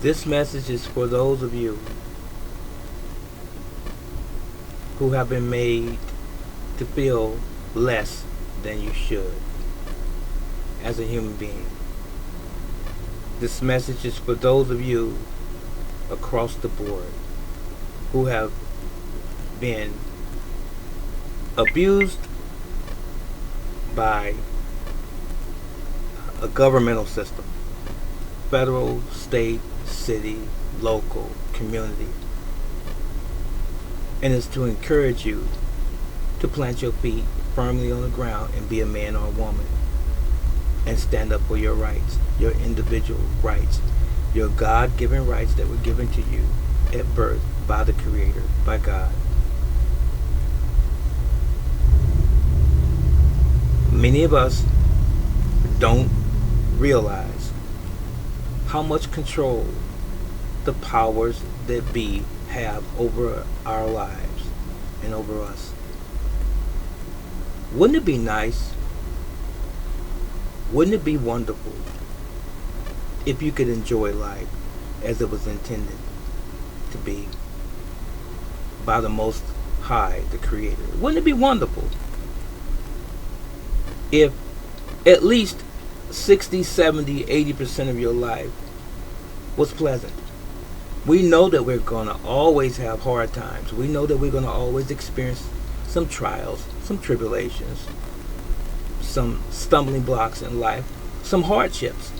This message is for those of you who have been made to feel less than you should as a human being. This message is for those of you across the board who have been abused by a governmental system, federal, state, city, local, community. And it's to encourage you to plant your feet firmly on the ground and be a man or a woman and stand up for your rights, your individual rights, your God-given rights that were given to you at birth by the Creator, by God. Many of us don't realize how much control the powers that be have over our lives and over us. Wouldn't it be nice? Wouldn't it be wonderful if you could enjoy life as it was intended to be by the Most High, the Creator? Wouldn't it be wonderful if at least 60, 70, 80% of your life was pleasant? We know that we're going to always have hard times. We know that we're going to always experience some trials, some tribulations, some stumbling blocks in life, some hardships.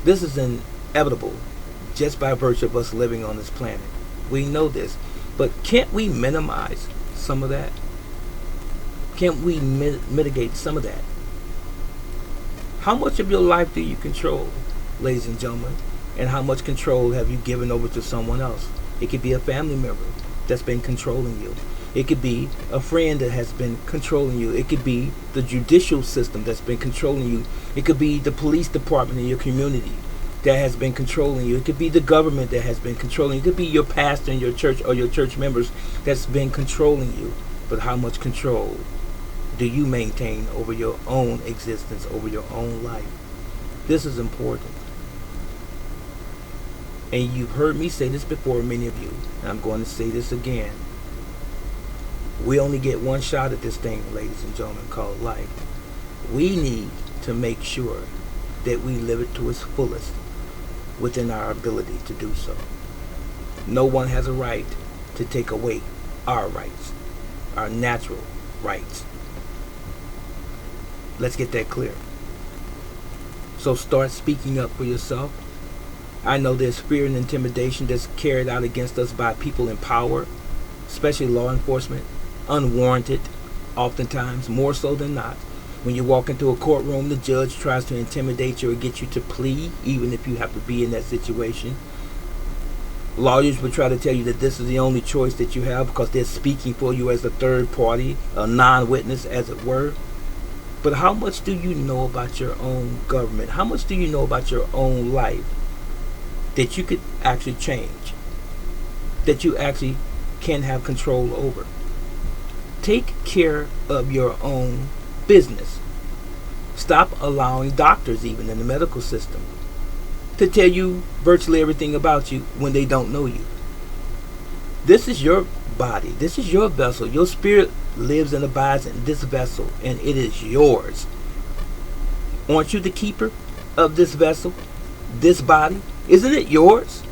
This is inevitable just by virtue of us living on this planet. We know this. But can't we minimize some of that? Can't we mitigate some of that? How much of your life do you control, ladies and gentlemen? And how much control have you given over to someone else? It could be a family member that's been controlling you. It could be a friend that has been controlling you. It could be the judicial system that's been controlling you. It could be the police department in your community that has been controlling you. It could be the government that has been controlling you. It could be your pastor in your church or your church members that's been controlling you. But how much control do you maintain over your own existence, over your own life? This is important. And you've heard me say this before, many of you, and I'm going to say this again. We only get one shot at this thing, ladies and gentlemen, called life. We need to make sure that we live it to its fullest within our ability to do so. No one has a right to take away our rights, our natural rights. Let's get that clear. So start speaking up for yourself. I know there's fear and intimidation that's carried out against us by people in power, especially law enforcement, unwarranted, oftentimes, more so than not. When you walk into a courtroom, the judge tries to intimidate you or get you to plead, even if you have to be in that situation. Lawyers will try to tell you that this is the only choice that you have because they're speaking for you as a third party, a non-witness, as it were. But how much do you know about your own government? How much do you know about your own life that you could actually change, that you actually can have control over? Take care of your own business. Stop allowing doctors, even in the medical system, to tell you virtually everything about you when they don't know you. This is your body. This is your vessel. Your spirit lives and abides in this vessel, and it is yours. Aren't you the keeper of this vessel, this body? Isn't it yours?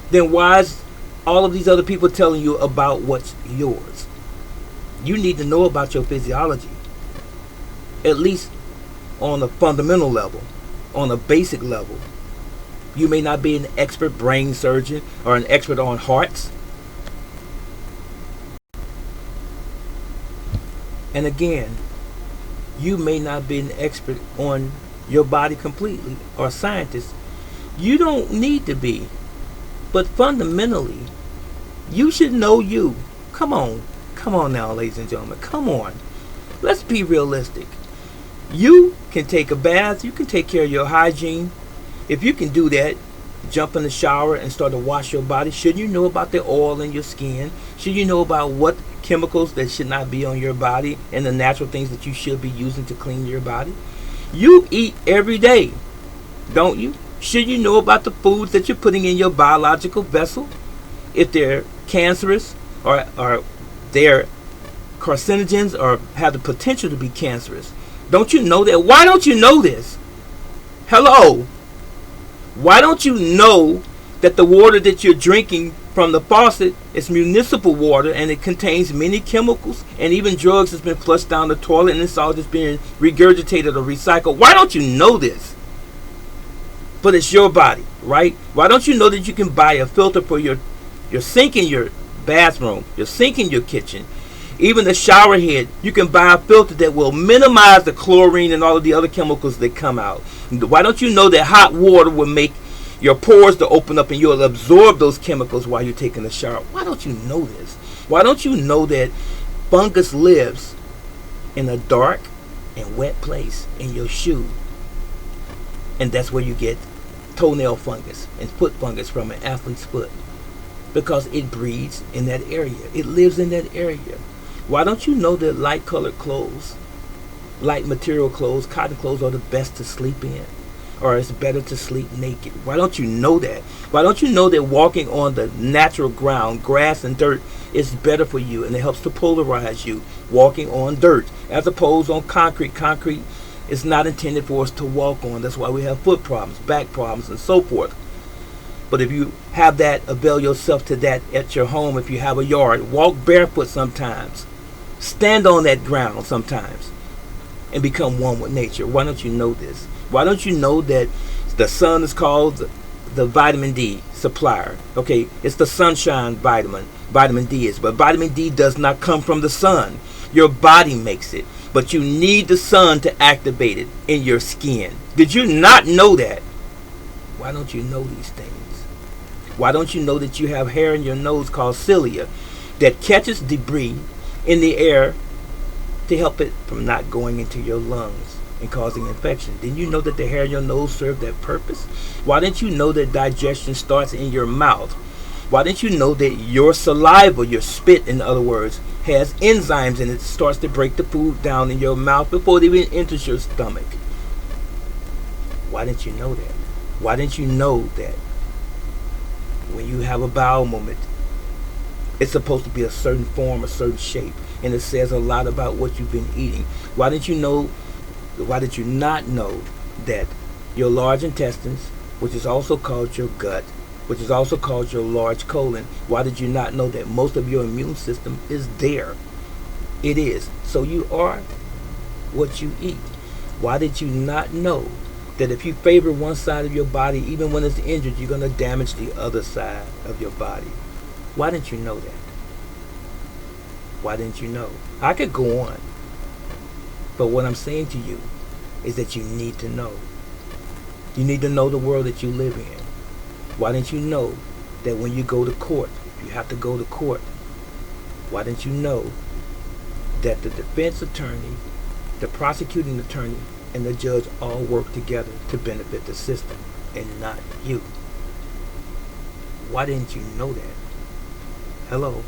Then why is all of these other people telling you about what's yours? You need to know about your physiology, at least on a fundamental level, on a basic level. You may not be an expert brain surgeon or an expert on hearts. And again, you may not be an expert on your body completely or a scientist. You don't need to be. But fundamentally, you should know you. Come on. Come on now, ladies and gentlemen. Come on. Let's be realistic. You can take a bath. You can take care of your hygiene. If you can do that, jump in the shower and start to wash your body. Shouldn't you know about the oil in your skin? Should you know about what chemicals that should not be on your body and the natural things that you should be using to clean your body? You eat every day, don't you? Should you know about the foods that you're putting in your biological vessel? If they're cancerous, or they're carcinogens, or have the potential to be cancerous. Don't you know that? Why don't you know this? Hello? Why don't you know that the water that you're drinking from the faucet is municipal water, and it contains many chemicals and even drugs that's been flushed down the toilet, and it's all just being regurgitated or recycled? Why don't you know this? But it's your body, right? Why don't you know that you can buy a filter for your sink in your bathroom, your sink in your kitchen, even the shower head? You can buy a filter that will minimize the chlorine and all of the other chemicals that come out. Why don't you know that hot water will make your pores to open up and you'll absorb those chemicals while you're taking a shower? Why don't you know this? Why don't you know that fungus lives in a dark and wet place in your shoe? And that's where you get toenail fungus and foot fungus from an athlete's foot, because it breeds in that area. It lives in that area. Why don't you know that light colored clothes, light material clothes, cotton clothes are the best to sleep in? Or it's better to sleep naked? Why don't you know that? Why don't you know that walking on the natural ground, grass and dirt, is better for you, and it helps to polarize you, walking on dirt, as opposed on concrete. Concrete is not intended for us to walk on. That's why we have foot problems, back problems, and so forth. But if you have that, avail yourself to that at your home. If you have a yard, walk barefoot sometimes. Stand on that ground sometimes and become one with nature. Why don't you know this? Why don't you know that the sun is called the vitamin D supplier? Okay, it's the sunshine vitamin. Vitamin D is. But vitamin D does not come from the sun. Your body makes it. But you need the sun to activate it in your skin. Did you not know that? Why don't you know these things? Why don't you know that you have hair in your nose called cilia that catches debris in the air to help it from not going into your lungs and causing infection? Didn't you know that the hair in your nose serves that purpose? Why didn't you know that digestion starts in your mouth? Why didn't you know that your saliva, your spit in other words, has enzymes in it, starts to break the food down in your mouth before it even enters your stomach? Why didn't you know that? Why didn't you know that when you have a bowel movement, it's supposed to be a certain form, a certain shape, and it says a lot about what you've been eating? Why did you not know that your large intestines, which is also called your gut, which is also called your large colon, why did you not know that most of your immune system is there? It is. So you are what you eat. Why did you not know that if you favor one side of your body, even when it's injured, you're going to damage the other side of your body? Why didn't you know that? Why didn't you know? I could go on, but what I'm saying to you is that you need to know. You need to know the world that you live in. Why didn't you know that when you go to court, you have to go to court? Why didn't you know that the defense attorney, the prosecuting attorney, and the judge all work together to benefit the system and not you? Why didn't you know that? Hello?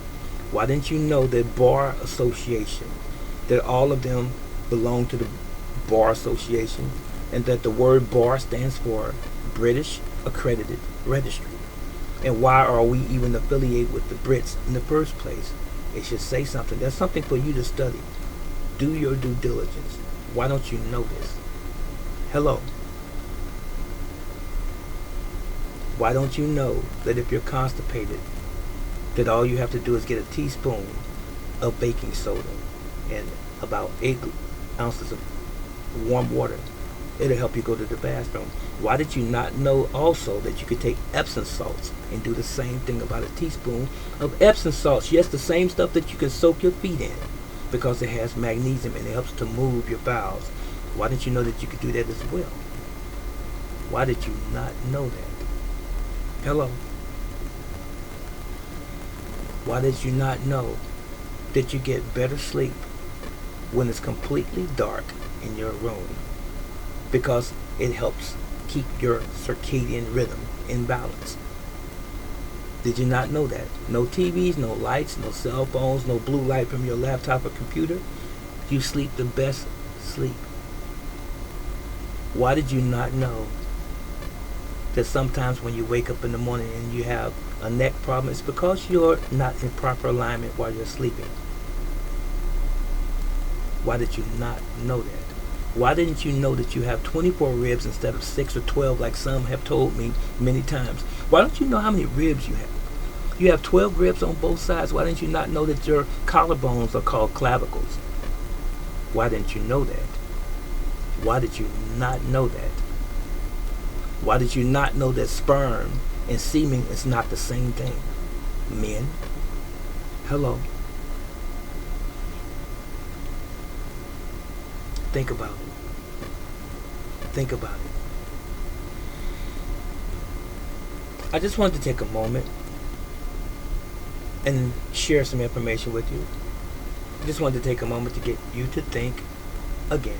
Why didn't you know that Bar Association, that all of them belong to the Bar Association, and that the word bar stands for British Accredited Registry? And why are we even affiliated with the Brits in the first place? It should say something. That's something for you to study. Do your due diligence. Why don't you know this? Hello? Why don't you know that if you're constipated, that all you have to do is get a teaspoon of baking soda and about 8 ounces of warm water? It'll help you go to the bathroom. Why did you not know also that you could take Epsom salts and do the same thing, about a teaspoon of Epsom salts? Yes, the same stuff that you can soak your feet in, because it has magnesium and it helps to move your bowels. Why didn't you know that you could do that as well? Why did you not know that? Hello? Why did you not know that you get better sleep when it's completely dark in your room? Because it helps keep your circadian rhythm in balance. Did you not know that? No TVs, no lights, no cell phones, no blue light from your laptop or computer. You sleep the best sleep. Why did you not know that sometimes when you wake up in the morning and you have a neck problem, it's because you're not in proper alignment while you're sleeping. Why did you not know that? Why didn't you know that you have 24 ribs instead of 6 or 12 like some have told me many times? Why don't you know how many ribs you have? You have 12 ribs on both sides. Why didn't you not know that your collarbones are called clavicles? Why didn't you know that? Why did you not know that? Why did you not know that sperm and semen is not the same thing? Men, hello. Think about it. Think about it. I just wanted to take a moment and share some information with you. I just wanted to take a moment to get you to think again.